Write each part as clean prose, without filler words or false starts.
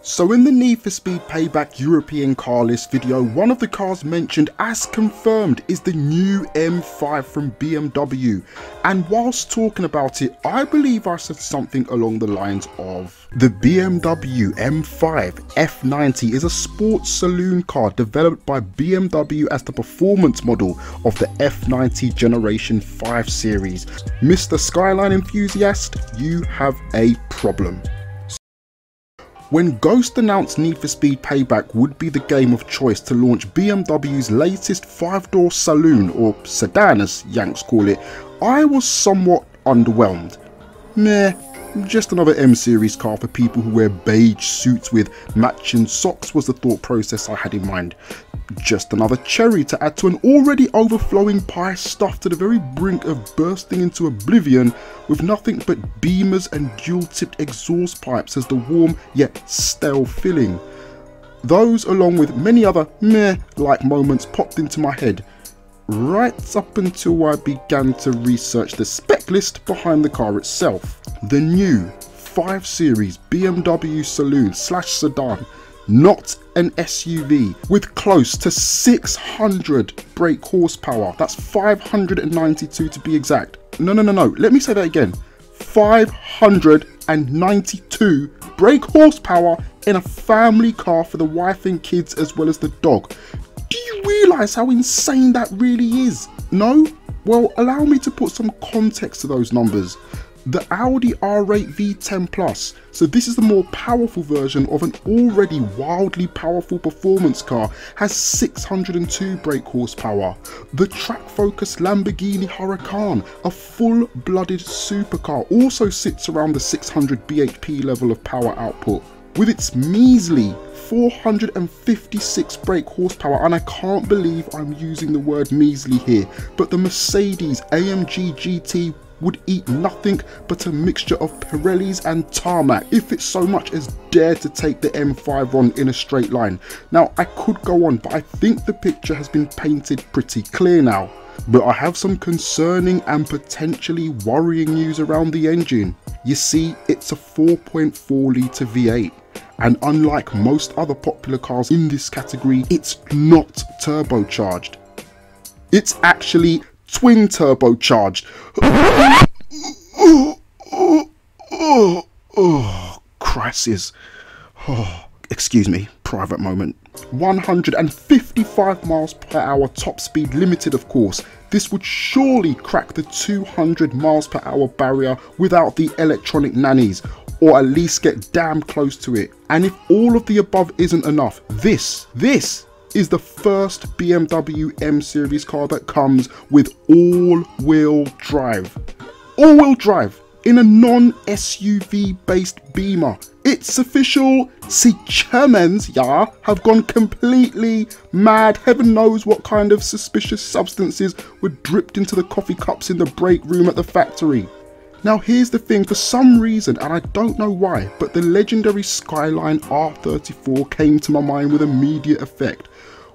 So in the Need for Speed Payback European car list video, one of the cars mentioned as confirmed is the new M5 from BMW. And whilst talking about it, I believe I said something along the lines of, the BMW M5 F90 is a sports saloon car developed by BMW as the performance model of the F90 Generation 5 series. Mr. Skyline enthusiast, you have a problem. When Ghost announced Need for Speed Payback would be the game of choice to launch BMW's latest 5-door saloon, or sedan as Yanks call it, I was somewhat underwhelmed. Meh, just another M-series car for people who wear beige suits with matching socks was the thought process I had in mind. Just another cherry to add to an already overflowing pie stuffed to the very brink of bursting into oblivion with nothing but beamers and dual-tipped exhaust pipes as the warm yet stale filling. Those, along with many other meh-like moments, popped into my head right up until I began to research the spec list behind the car itself. The new 5 Series BMW Saloon / Sedan, not an SUV, with close to 600 brake horsepower. That's 592 to be exact. No, let me say that again. 592 brake horsepower in a family car for the wife and kids as well as the dog. Do you realise how insane that really is? No? Well, allow me to put some context to those numbers. The Audi R8 V10 Plus, so this is the more powerful version of an already wildly powerful performance car, has 602 brake horsepower. The track-focused Lamborghini Huracan, a full-blooded supercar, also sits around the 600 bhp level of power output, with its measly 456 brake horsepower, and I can't believe I'm using the word measly here, but the Mercedes AMG GT would eat nothing but a mixture of Pirellis and tarmac if it so much as dared to take the M5 on in a straight line. Now, I could go on, but I think the picture has been painted pretty clear now. But I have some concerning and potentially worrying news around the engine. You see, it's a 4.4 litre V8. And unlike most other popular cars in this category, it's not turbocharged. It's actually twin turbocharged. Crisis. Excuse me, private moment. 155 miles per hour top speed limited, of course. This would surely crack the 200 miles per hour barrier without the electronic nannies, or at least get damn close to it. And if all of the above isn't enough, this is the first BMW M series car that comes with all-wheel drive. All-wheel drive in a non-SUV based Beamer. It's official. See, Germans, yeah, have gone completely mad. Heaven knows what kind of suspicious substances were dripped into the coffee cups in the break room at the factory. Now here's the thing, for some reason, and I don't know why, but the legendary Skyline R34 came to my mind with immediate effect.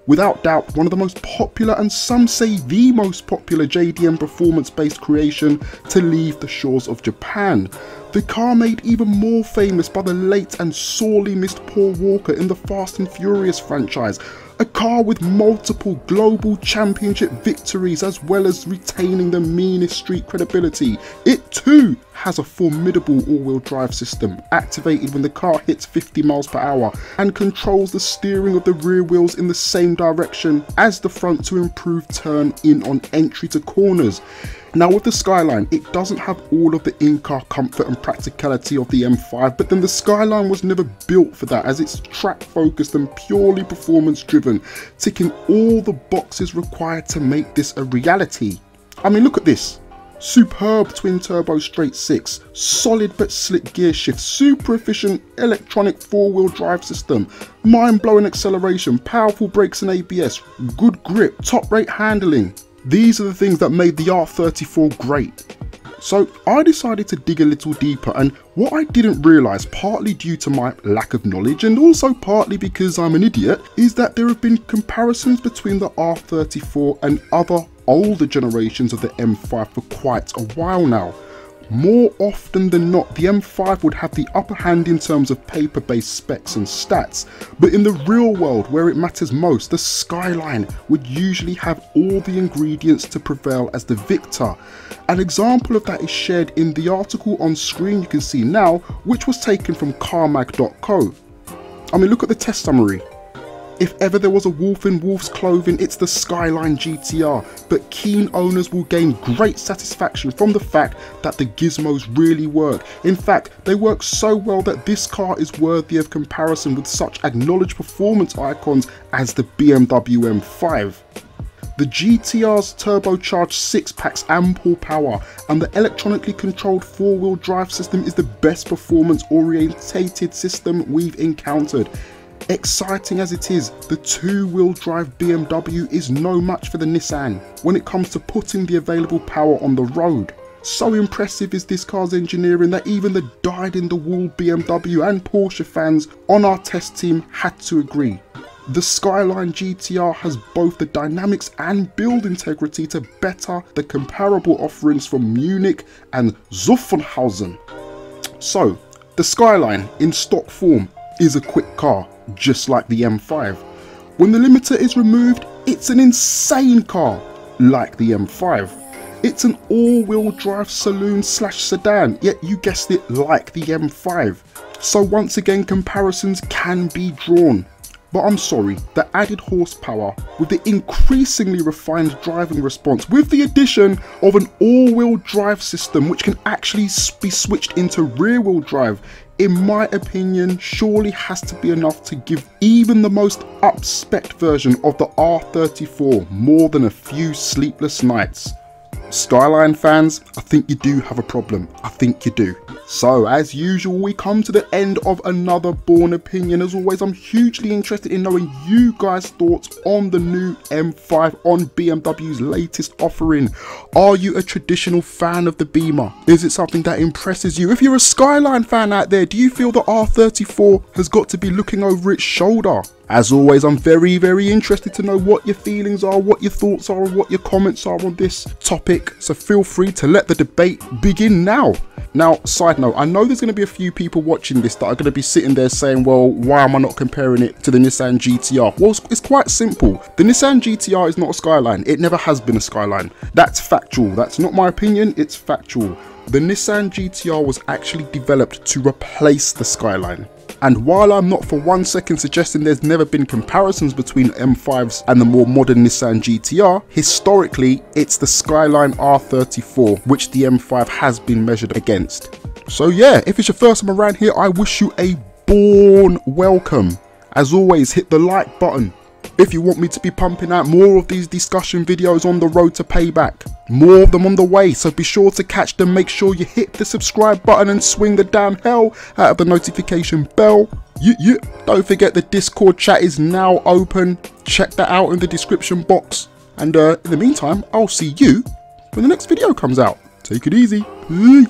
Without doubt, one of the most popular, and some say the most popular, JDM performance-based creation to leave the shores of Japan. The car made even more famous by the late and sorely missed Paul Walker in the Fast and Furious franchise. A car with multiple global championship victories as well as retaining the meanest street credibility. It too has a formidable all-wheel drive system activated when the car hits 50 miles per hour and controls the steering of the rear wheels in the same direction as the front to improve turn in on entry to corners. Now with the Skyline, it doesn't have all of the in-car comfort and practicality of the M5, but then the Skyline was never built for that, as it's track focused and purely performance driven, ticking all the boxes required to make this a reality. I mean, look at this. Superb twin turbo straight 6, solid but slick gear shift, super efficient electronic 4-wheel drive system, mind-blowing acceleration, powerful brakes and ABS, good grip, top rate handling. These are the things that made the R34 great. So I decided to dig a little deeper, and what I didn't realise, partly due to my lack of knowledge and also partly because I'm an idiot, is that there have been comparisons between the R34 and other older generations of the M5 for quite a while now. More often than not, the M5 would have the upper hand in terms of paper-based specs and stats, but in the real world where it matters most, the Skyline would usually have all the ingredients to prevail as the victor. An example of that is shared in the article on screen you can see now, which was taken from carmag.co. I mean, look at the test summary. If ever there was a wolf in wolf's clothing, it's the Skyline GTR, but keen owners will gain great satisfaction from the fact that the gizmos really work. In fact, they work so well that this car is worthy of comparison with such acknowledged performance icons as the BMW M5. The GTR's turbocharged 6-pack's ample power and the electronically controlled 4-wheel drive system is the best performance orientated system we've encountered. Exciting as it is, the 2-wheel drive BMW is no match for the Nissan when it comes to putting the available power on the road. So impressive is this car's engineering that even the dyed-in-the-wool BMW and Porsche fans on our test team had to agree. The Skyline GTR has both the dynamics and build integrity to better the comparable offerings from Munich and Zuffenhausen. So, the Skyline in stock form is a quick car, just like the M5. When the limiter is removed, it's an insane car, like the M5. It's an all-wheel drive saloon/sedan, yet you guessed it, like the M5. So once again, comparisons can be drawn. But I'm sorry, the added horsepower with the increasingly refined driving response with the addition of an all-wheel drive system which can actually be switched into rear-wheel drive, in my opinion, surely has to be enough to give even the most up-spec version of the R34 more than a few sleepless nights. Skyline fans, I think you do have a problem. I think you do. So as usual, we come to the end of another Bourne opinion. As always, I'm hugely interested in knowing you guys' thoughts on the new M5, on BMW's latest offering. Are you a traditional fan of the Beamer? Is it something that impresses you? If you're a Skyline fan out there, do you feel the R34 has got to be looking over its shoulder? As always, I'm very interested to know what your feelings are, what your thoughts are, and what your comments are on this topic. So feel free to let the debate begin now. Now, side note, I know there's going to be a few people watching this that are going to be sitting there saying, well, why am I not comparing it to the Nissan GTR? Well, it's quite simple. The Nissan GTR is not a Skyline. It never has been a Skyline. That's factual. That's not my opinion. It's factual. The Nissan GTR was actually developed to replace the Skyline. And while I'm not for 1 second suggesting there's never been comparisons between M5s and the more modern Nissan GTR, historically it's the Skyline R34 which the M5 has been measured against. So yeah, if it's your first time around here, I wish you a Bourne welcome. As always, hit the like button. If you want me to be pumping out more of these discussion videos on the road to payback, more of them on the way, so be sure to catch them. Make sure you hit the subscribe button and swing the damn hell out of the notification bell. Don't forget the Discord chat is now open. Check that out in the description box. And in the meantime, I'll see you when the next video comes out. Take it easy. Peace.